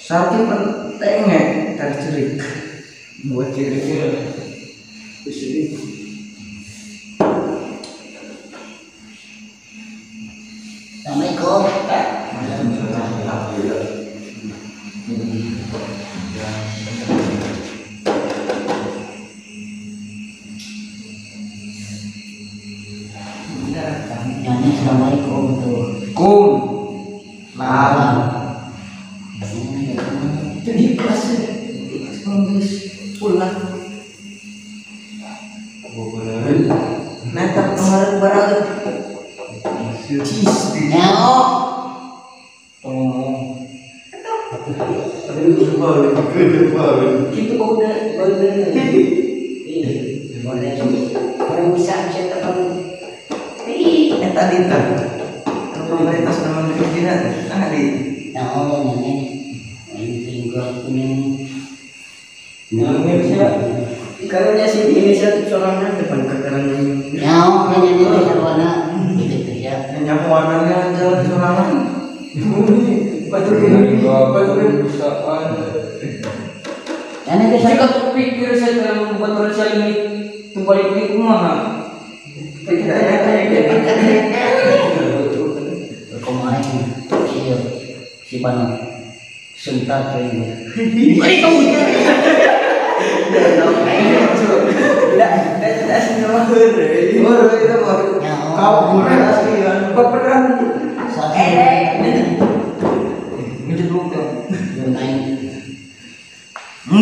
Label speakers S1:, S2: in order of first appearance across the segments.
S1: Saking pentingnya tarik cerik buat ciriknya di sini.
S2: Assalamualaikum. Assalamualaikum tuh.
S1: Kum. Lam.
S2: Jadi kelas nulis pulang.
S1: Nanti kemarin barang. Cheese.
S2: Nyaok. Gitu kok udah orang bisa tekan.
S1: Tadi tak. Pemerintah sudah menunjukkan tadi.
S2: Nyaok ini tinggal kuning.
S1: Kalau si Indonesia sorangan depan keterangan.
S2: Nyaok ini warna gitu ya.
S1: Nyapu warnanya jalan sorangan. Betul perusahaan.
S2: Karena kita
S3: Jika terpikir saya telah membuat manusia ini kembali ke kumaha.
S2: kemarin iya si Pano sentar kayaknya.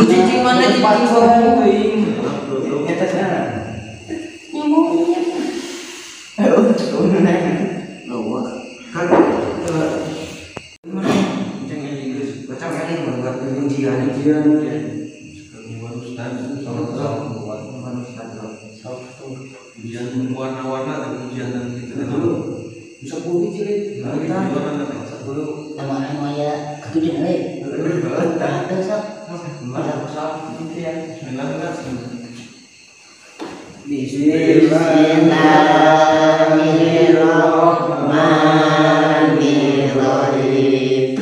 S3: Cicing mana cicing sorang kuing.
S1: Nyata sana.
S4: Warna-warna dan ujian dan gitu dulu bisa pulih cilik
S2: Nama ya ketujuh lagi. Ada sah. Bismillahirrahmanirrahim.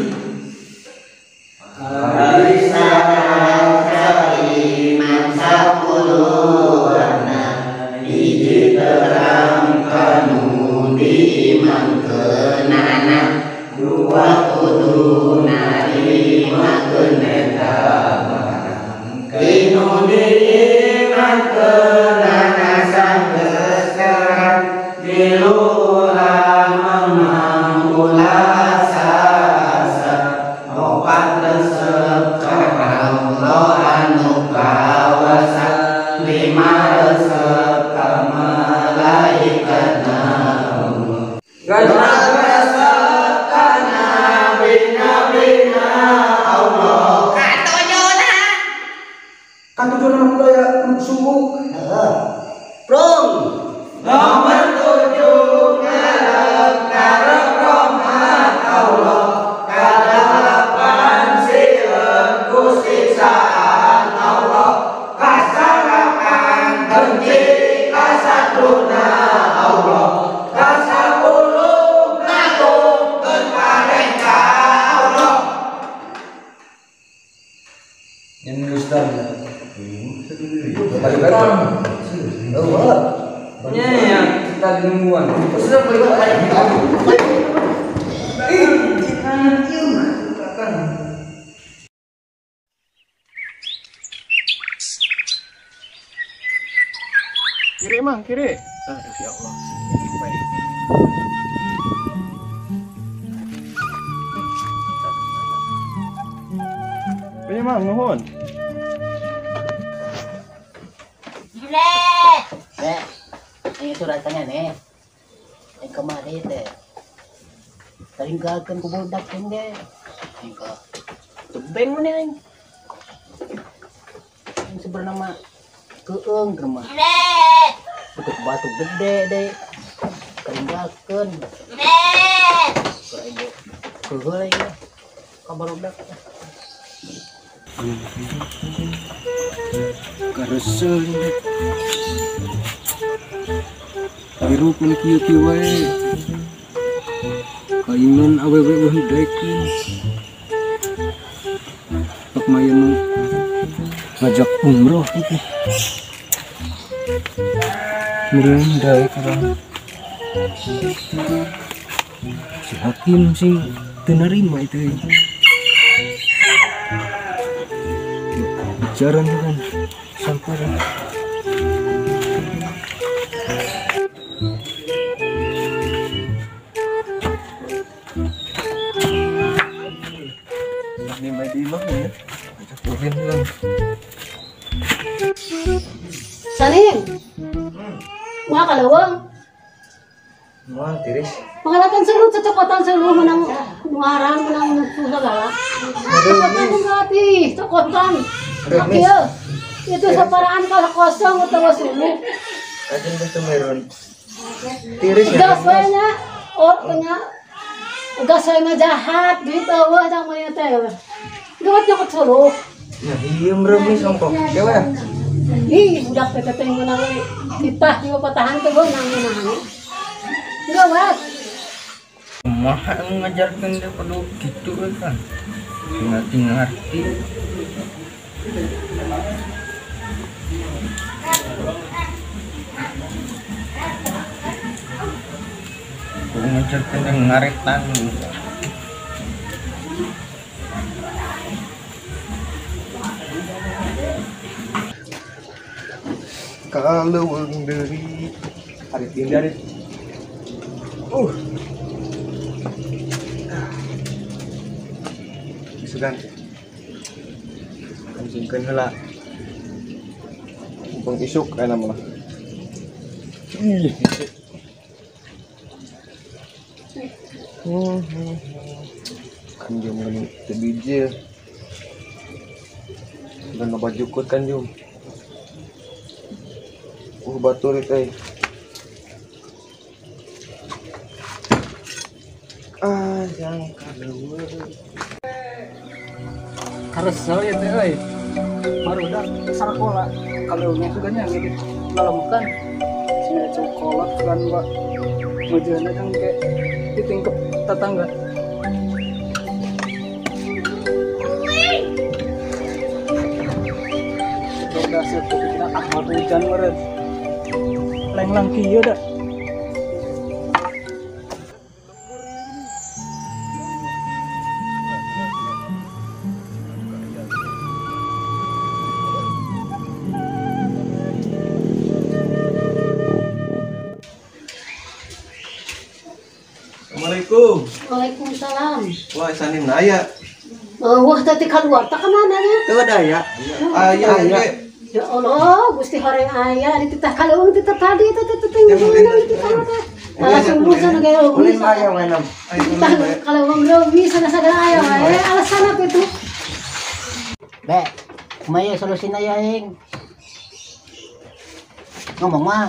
S1: balik lagi. Oh, wah.
S3: Ya, kita nungguan.
S1: Sudah balik.
S5: Kiri emang, kiri. Aduh ya Allah. Baik. Ini emang nuhun.
S2: Ini suratannya nih. Yang kemarin teh. Tinggalkan ku budak ini. Tinggal. Tebeng mana yang? Yang sebenarnya mah keeng rumah. Untuk batu gede deh. Tinggalkan. Kehulai ya. Kabar budak.
S5: Karesen. Biru pun kieu-kieu wae. Kaingan awewe weh daikin. Pak mayan ngajak umroh gitu. Meureun daek orang. Si Hakim sing teu narima itu. Bicara kan sampai ini mah ya, ajak turun lang.
S6: Saning, mga kalawang.
S1: Wah, tiris.
S6: Pangalatan sa luto, cokotan sa luto ng ngarang ng susagala. Cokotan ng gati, cokotan. Akyo, ito sa paraan ka kosong o tawa sulu.
S1: Ajeng gusto meron. Tiris ya.
S6: Gasway niya, or kanya, gasway na jahat, dito, wajang mo yung tayo. Gawat niyo ko sulu.
S1: Nah, iya meremis songkok. Dewa.
S6: Ih, udah peteteng mo na kita, di mo patahan to go nang nahan. Gawat.
S1: Mahal ngajarkan dia perlu gitu kan. Ngerti ngerti. Ngajarkan yang ngaretan.
S5: Kalau dari hari tinggal sudah kencingkan heula mumpung isuk kana mah kan jom lagi tebije dan baju kut kan jom batur itu yang kaleur
S3: Harus saya teh euy. Baru dah sakola kalau suganya gitu. Dalam kan saya sekolah kan Pak. Mujana kan kayak di tingkap tetangga. Udah sepupu kita Ahmad hujan meureun. Leng-lang kieu dah.
S5: Assalamualaikum.
S6: Waalaikumsalam.
S5: Wah, sanin naya.
S6: Wah, tadi keluar tak kemana nya?
S5: Tuh daya. Ayah.
S6: Ya Allah, Gusti horeng ayah, di titah kalung titah tadi titah tinggal di titah teh. Langsung busan gaya
S1: Ulin
S6: rugi.
S1: maya wenam.
S6: Titah kalung rugi sana-sana ayah, alasan apa itu?
S2: Be, kumaya solusi na yaing. Ngomong mah.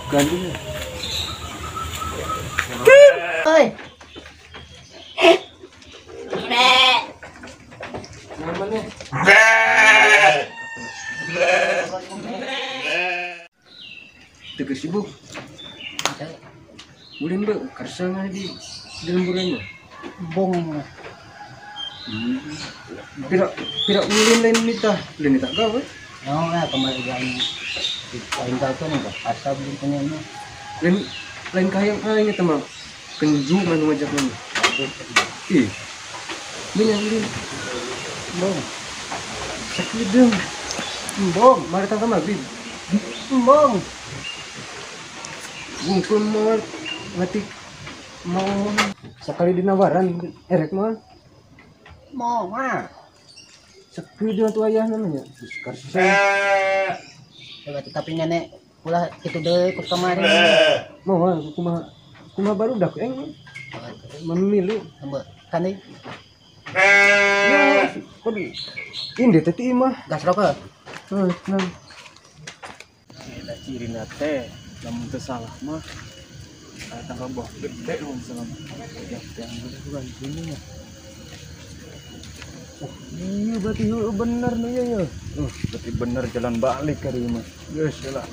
S5: Ganti.
S2: Oi.
S5: Teu sibuk. Ulin be kersa di lemburan mah.
S2: Bong.
S5: Pira ulin lain nita gawe.
S2: Oo nga, kamaligan. Paling tato nih, asal din ko niya.
S5: Lain kayang ay nga tama. Kenju man ngajak man. Ih. Minyan ulin.
S2: Bong.
S5: Sakit dong. Bom, mari tangka magrib.
S2: Bong.
S5: Bungkun mo ngatik mau sekali dinawaran erek mah.
S2: Mau mah.
S5: Sakit dia tu ayah namanya.
S2: Coba tapi nenek pula itu deh ke kemarin.
S5: Mau kuma baru dak memilih.
S2: Mbak, kan nih
S5: Ya, kod ini teti mah.
S2: gas rokok.
S5: Nah.
S3: Kita ciri nate, namun salah mah. Tanggal bawah gede loh selama. Yang bukan ini ya.
S5: Iya berarti benar nih ya.
S3: Berarti bener jalan balik kali mah.
S5: Yes lah.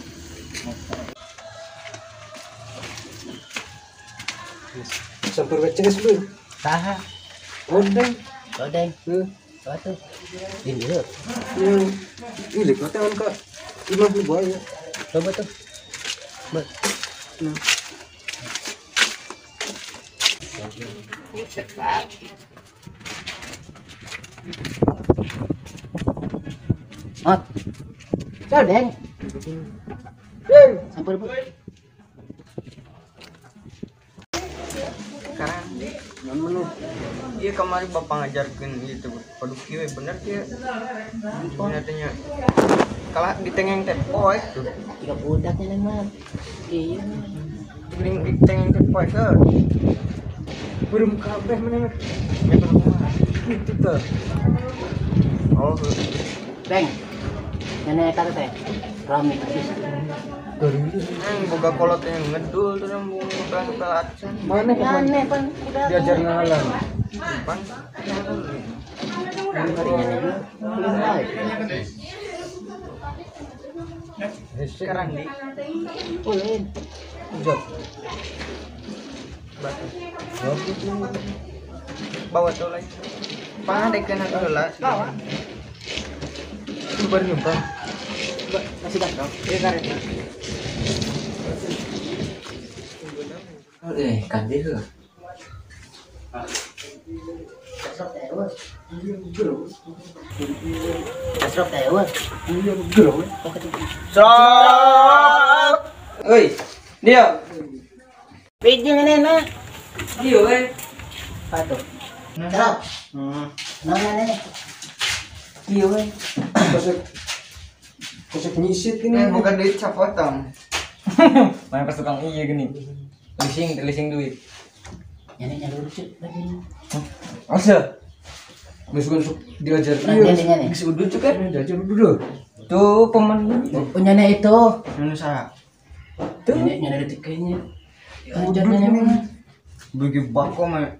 S5: Sampai wecenges dulu.
S2: Saha.
S5: Odeng.
S2: Odeng. Satu. Ini dulu.
S5: Ini katakan kak. Imam lu buaya.
S2: Coba tuh. Mbak. Ot. Odeng. Sampai bu.
S1: Sekarang namun iya kemarin bapak ngajarkan itu produksi bener dia sebenarnya kalau ditengeng tempo itu
S2: Tiga budaknya nih mah. Iya.
S1: sering ditengeng tempo itu
S5: Belum kabeh mana.
S1: itu tuh oh
S2: Beng. Nenek kata teh. Rame habis.
S1: boga kolot yang ngedul tuh yang pelan
S5: Mana kan
S2: Nenek pan udah.
S5: diajar ngalang.
S1: pan
S2: Harinya nenek. Belum baik.
S1: sekarang di
S2: Ulin.
S5: Jok.
S1: batu bawa tuh lagi pandai kena lah bawa
S5: Baru nyumpang.
S2: Masih gas dong.
S1: iya karet kan dia
S2: Kasrok teh,
S1: Sok. Oi, dia.
S2: Video nenek.
S1: Dia weh.
S2: Apa tuh? Kasrok. Mana nenek?
S1: Dia weh.
S5: Kosek nyisit ini.
S1: Bukan duit sapotong. Main pas tukang iya gini. Telising duit.
S2: Neneknya lucu lagi.
S5: Asa. Besok diajar.
S2: Neneknya nih.
S1: Sudut juga.
S5: Diajar dulu.
S1: Tuh pemen.
S2: Oh nenek itu.
S1: Nusa.
S2: Neneknya detik kayaknya. Anjir nenek mah.
S1: Bagi bako mah.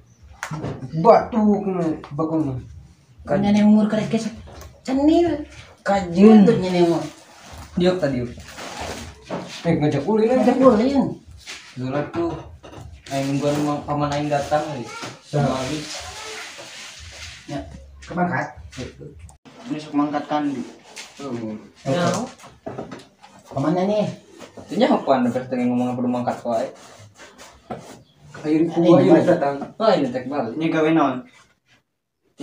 S5: Batu kena bakon.
S2: Kan nenek umur kerek kesek. Cenil.
S1: Kajun.
S2: Untuk nenek mah.
S1: Diok tadi.
S5: Ngajak ulin
S2: Ada ulin.
S1: Dulu tuh. Aing gua rumah paman aing datang nih. Sekali.
S2: Ya, kemangkat.
S1: Ini sok mangkat kandi.
S2: Ya. Kemana nih?
S1: Tanya apa anda pengen ngomong apa mangkat wae?
S5: Air kuah yang datang.
S1: Oh ini tek balik. Ini gawe naon?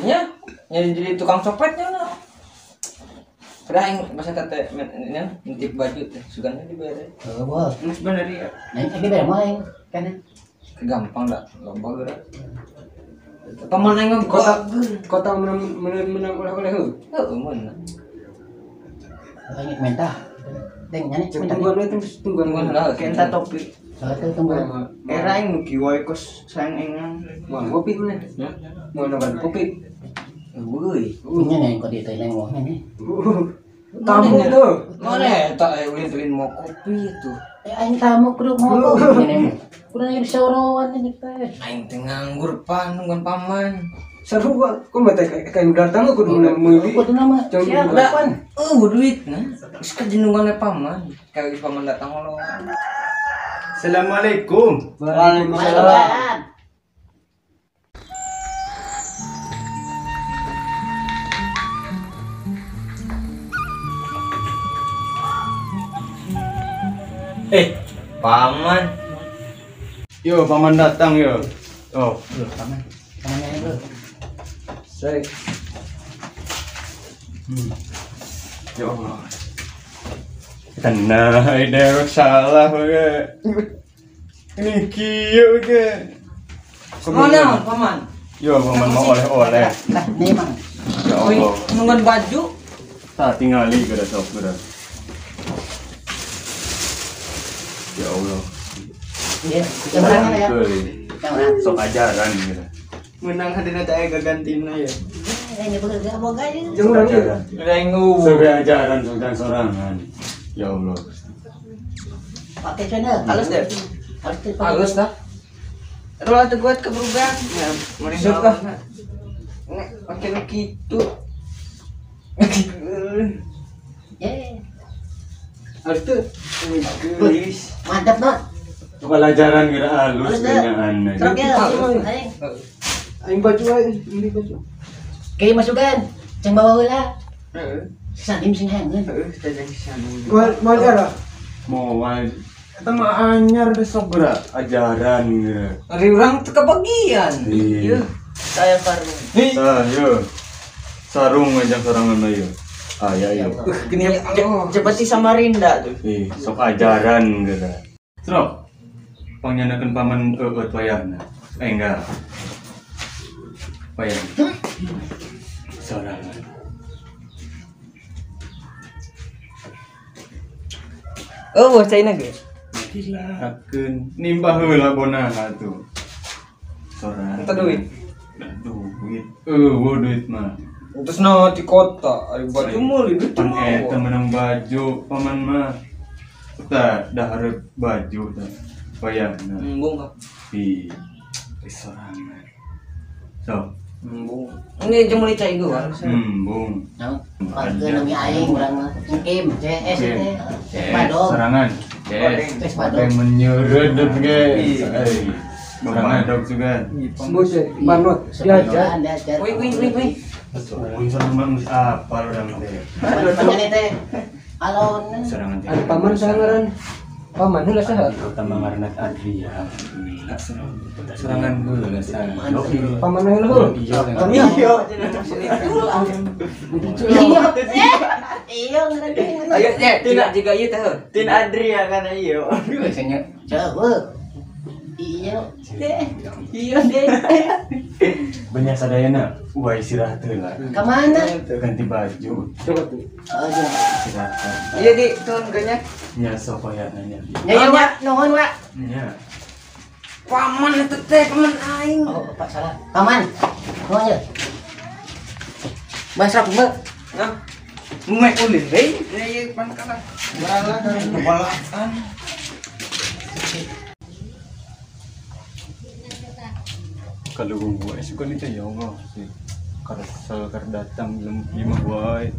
S1: Nya, jadi tukang copetnya nah. Udah yang masa tete ini nitip baju teh sugana dibere.
S2: Oh, bos.
S1: Mas bener ya.
S2: Nenek lagi bermain kan?
S1: Gampang dah, lomba gerak. Paman aing
S5: Kota menang oleh-oleh heuh.
S1: heuh mun.
S2: Banyak mentah. Deng nenek mentah.
S5: Tungguan itu tungguan
S1: Lah kenta topi.
S2: Satu tunggu.
S1: Era aing kiwai kos sayang engang.
S5: Wah, kopi mana? Mau nambah kopi.
S1: Woi.
S2: Punya nih kok dia neng wah ini.
S5: Tamu tuh.
S1: Mana tak ulin mau kopi itu.
S2: Aing tamu kudu mau kok nenek. Kudu lagi disorowan ini teh.
S1: Aing teh nganggur pan nungguan paman.
S5: Seru gua, kok mata kayak datang aku dulu meuli.
S2: Kudu nama.
S5: Jangan
S2: Siapa pan?
S1: Duit nah. Geus ka jenungan paman. Kayak paman datang lo.
S4: Assalamualaikum.
S1: Waalaikumsalam.
S2: Waalaikumsalam.
S1: Paman.
S5: Yo, paman datang yo. Oh,
S2: Paman. Pamannya lu.
S5: saya. Ya Allah. Kena ide salah ge. Ini kieu ge.
S1: Mana paman?
S5: Yo, paman mau oleh-oleh.
S2: Nah, nih mang.
S5: Ya
S1: Wih,
S5: Allah.
S1: nungguin baju.
S5: Tak tingali kada sok kada. Ya Allah.
S2: Ya, yang mana ya? Yang mana?
S5: Sok ajaran gitu.
S1: Menang hadina teh gagantina ya.
S2: Ini bener boga ya.
S5: Sok ajaran.
S1: Rengu.
S5: Sok ajaran sultan sorangan. Ya Allah.
S2: Pakai channel.
S1: Halus deh.
S2: Halus tuh.
S1: Halus dah. Rola tuh buat keberugan. Ya, mending suka. Nek pakai gitu.
S2: Ya.
S1: Harus tuh. Guys.
S2: Mantap, Dot.
S5: Sok ajaran kira halus
S2: Halus dah.
S5: dengan
S2: Terus ya. Aing.
S3: Aing baju aja, ini baju.
S2: Kayak masukan. Ceng bawa heula.
S1: Heeh.
S2: Sanim sing hangeun.
S1: Heeh, tajang sana.
S3: Mau ada?
S5: mau kita mah anyar besok gerak ajaran gerak.
S1: Hari orang tuh kebagian.
S5: Iya.
S1: Saya baru.
S5: Tah yo. Sarung aja sorangan ayo. Ah ya yo.
S1: Gini seperti Samarinda tuh.
S5: Sok ajaran gerak. Sro. Pangyanakeun paman eut wayahna. Enggak. Wayah. Sorangan.
S1: Oh, bocah ini ge.
S5: Dilakeun nimbah heula bonaha tuh. Sorangan.
S1: Eta duit.
S5: Duit. Duit mah.
S1: Terus no di kota, ada baju muli itu
S5: Pan eta menang baju paman mah. Tah dah hareup baju tah. Wayahna.
S1: Embung kah?
S5: Di sorangan. So,
S1: Embung. Ini jemuli cai gua.
S5: bung.
S2: Nah, pakeun nami aing urang mah. Kim, CS teh. Padong.
S5: Sorangan.
S2: Tes padong.
S5: Pakai menyerudut ge. Sorangan dog juga.
S3: Bocah, banot, diajar.
S2: Diajar.
S1: Wih.
S5: Wih, sorangan mesti apal urang teh.
S2: Panjane teh. Alon.
S5: Sorangan teh.
S3: Ada paman sangaran. Paman heula saha?
S5: Utama ngaranna Adria. Sorangan heula sa.
S3: Paman heula.
S1: Iya.
S2: Iya, ngerti.
S1: Ayo, tina juga ieu teh. Tin Adria kana ieu.
S2: Biasanya coba. Iya, iya deh.
S5: Banyak sadayana, wah istirahat heula.
S2: Kemana?
S5: Ganti baju,
S3: Coba tuh.
S2: Oh, iya.
S5: istirahat.
S1: Iya di turun ganya.
S5: Nya sok aya nanya.
S2: Ya, Wak, nuhun, Wak.
S5: Nya.
S1: Paman itu teh paman aing.
S2: Oh, Pak salah. Paman. Nuhun ya. Bahasa Mbak.
S1: Nah. Mek ulin deui. Ieu pan kana. Baralah dari kebalaan.
S5: Kalau gua suka nih ya Allah sih. Karsal datang lima wae.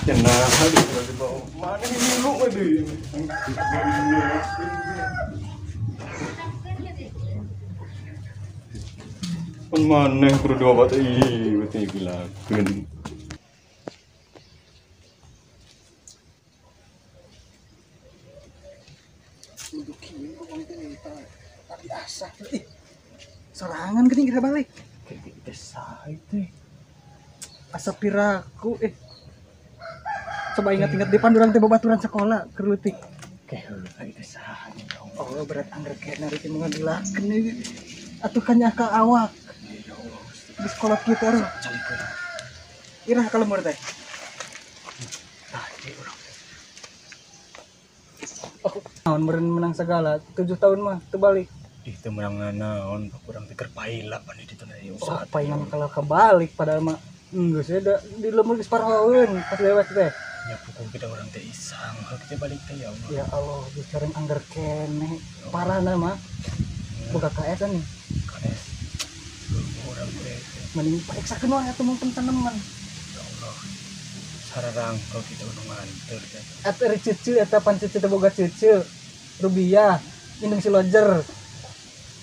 S5: Cenah aduh di bawah. Mana ini lu aduh. Pun mana kudu dua batu batu gilakeun.
S3: Tapi asah tuh. Sorangan gini kita balik.
S5: Kita sae teh.
S3: Asa piraku coba ingat-ingat di pandurang teh babaturan sekolah kerutik.
S5: Heula kita sae.
S3: Oh berat anggar kena riki mengambilakeun ieu. Atuh kanya ka awak. Di sekolah kita ro. Irah kalau mau teh. Oh, naon meureun menang segala 7 tahun mah teu balik.
S5: Itu menang naon kurang teker paila pan di ditu ieu
S3: Oh, apa yang kalau kebalik padahal mah geus ada di lemur geus paraheun pas lewat teh.
S5: Ya pukul kita orang teh isang, kita balik teh ya Allah.
S3: Ya Allah, bicara anggar kene parah mah. Boga KS nih.
S5: Kanes. Orang teh
S3: Mending paeksakeun wae atuh mun teman.
S5: ya Allah. Sararang kalau kita udah nganter teh.
S3: Atuh cece eta pan cece teh boga cece. Rubiah, indung si lojer.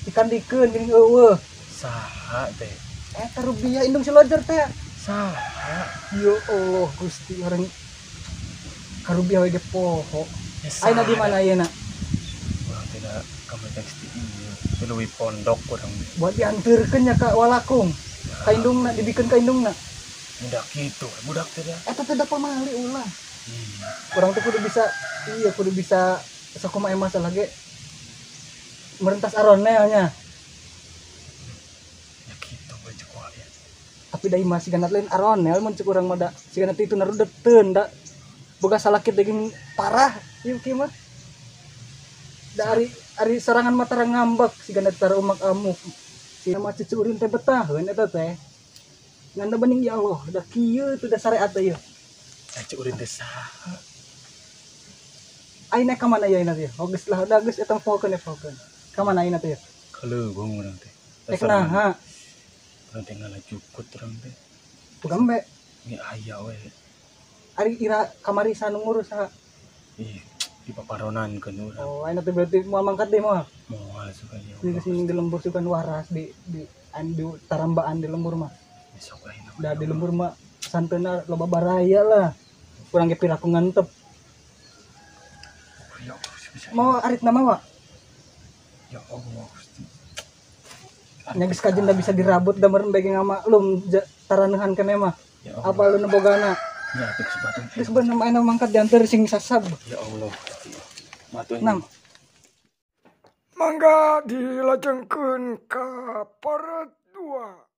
S3: Ikan dikeun geuning eueuh.
S5: Saha teh?
S3: Eta rubiah indung si lojer teh.
S5: Saha?
S3: Ya Allah, Gusti orang karubiah we ge poho. Aina di mana ya nak?
S2: Orang tidak kami tekstil ini pondok kurang
S3: Buat diantarkan ya kak walakung. Kaindung nak dibikin kaindung nak.
S2: budak gitu budak tidak
S3: Eta teh dapat mali ulah. Orang tuh kudu bisa kudu bisa sakumaha masalah ge merentas aronelnya.
S2: ya gitu baju kuat ya
S3: Tapi dari masih ganat lain aronel mun cek urang mah da siga itu narudet teu da boga salakit daging parah ieu kieu mah. Da ari serangan mata ngambek siga tara umak amuk. Si mah cucu urang teh betah heun eta teh. Nganda bening ya Allah, da kieu teu da syariat teh ieu.
S2: aja urin desa
S3: Aina ka mana ya ina teh? Geus lah da geus eta fokeun fokeun. Ka mana aina teh?
S2: kalau bang orang teh
S3: Tek naha?
S2: orang teh ngalah cukut orang teh
S3: Pugambe.
S2: ini ayah we
S3: Ari ira kamari sanu ngurus ha.
S2: ih di paparonan kan orang
S3: Oh, aina teh berarti moal mangkat deh moal.
S2: mau sekali
S3: Di kesini di lembur sukan waras di tarambaan di lembur mah.
S2: besok aja
S3: Da di lembur mah santena loba baraya lah. Kurang ge piraku ngantep.
S2: ya Allah bisa
S3: Mau arit nama wa?
S2: ya Allah Gusti.
S3: Nya geus kajen da bisa dirabut da meureun bege ngamaklum taranehan keneh mah.
S2: ya Allah
S3: Apa lu nebogana?
S2: ya itu kesempatan
S3: Geus bener mah aina mangkat diantar sing sasab.
S2: ya Allah matuin
S3: Nam.
S7: Mangga dilajengkeun ka part 2.